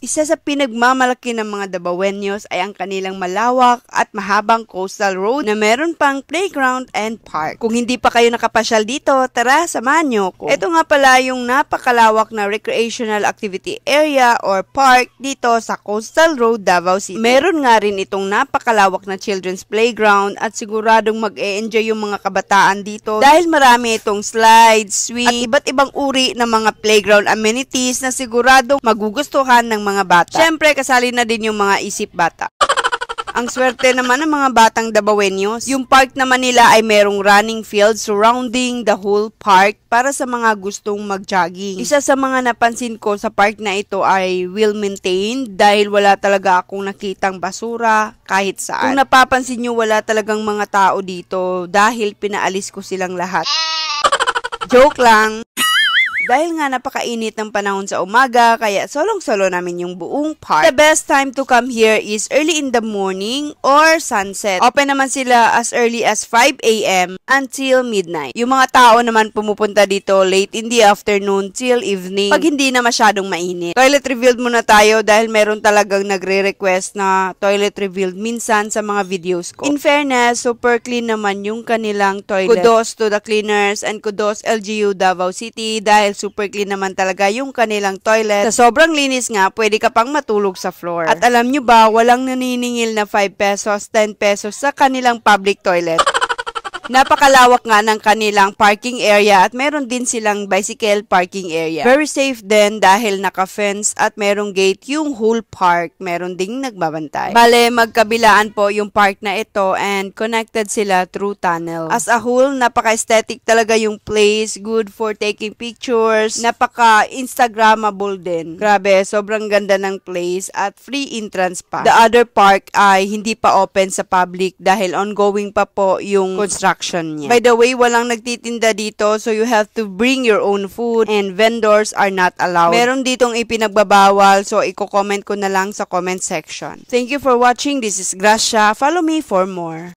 Isa sa pinagmamalaki ng mga Dabaweños ay ang kanilang malawak at mahabang coastal road na meron pang playground and park. Kung hindi pa kayo nakapasyal dito, tara, samahan nyo ko. Ito nga pala yung napakalawak na recreational activity area or park dito sa Coastal Road, Davao City. Meron nga rin itong napakalawak na children's playground at siguradong mag-e-enjoy yung mga kabataan dito dahil marami itong slides, swing, at iba't ibang uri ng mga playground amenities na siguradong magugustuhan ng mga bata. Syempre, kasali na din yung mga isip bata. Ang swerte naman ng mga batang Dabaweños, yung park naman nila ay merong running field surrounding the whole park para sa mga gustong mag-jogging. Isa sa mga napansin ko sa park na ito ay well-maintained dahil wala talaga akong nakitang basura kahit saan. Kung napapansin nyo, wala talagang mga tao dito dahil pinaalis ko silang lahat. Joke lang! Dahil nga napakainit ng panahon sa umaga, kaya solong-solo namin yung buong park. The best time to come here is early in the morning or sunset. Open naman sila as early as 5 a.m. until midnight. Yung mga tao naman pumupunta dito late in the afternoon till evening pag hindi na masyadong mainit. Toilet revealed muna tayo dahil meron talagang nagre-request na toilet revealed minsan sa mga videos ko. In fairness, super clean naman yung kanilang toilet. Kudos to the cleaners and kudos LGU Davao City dahil super clean naman talaga yung kanilang toilet. Sa sobrang linis nga, pwede ka pang matulog sa floor. At alam nyo ba, walang naniningil na 5 pesos, 10 pesos sa kanilang public toilet. Napakalawak nga ng kanilang parking area at meron din silang bicycle parking area. Very safe din dahil naka-fence at merong gate yung whole park. Meron ding nagbabantay. Bale, magkabilaan po yung park na ito and connected sila through tunnel. As a whole, napaka-aesthetic talaga yung place. Good for taking pictures. Napaka-instagrammable din. Grabe, sobrang ganda ng place at free entrance pa. The other park ay hindi pa open sa public dahil ongoing pa po yung construction niya. By the way, walang nagtitinda dito so you have to bring your own food and vendors are not allowed. Meron ditong ipinagbabawal so i-comment ko na lang sa comment section. Thank you for watching. This is Gracia. Follow me for more.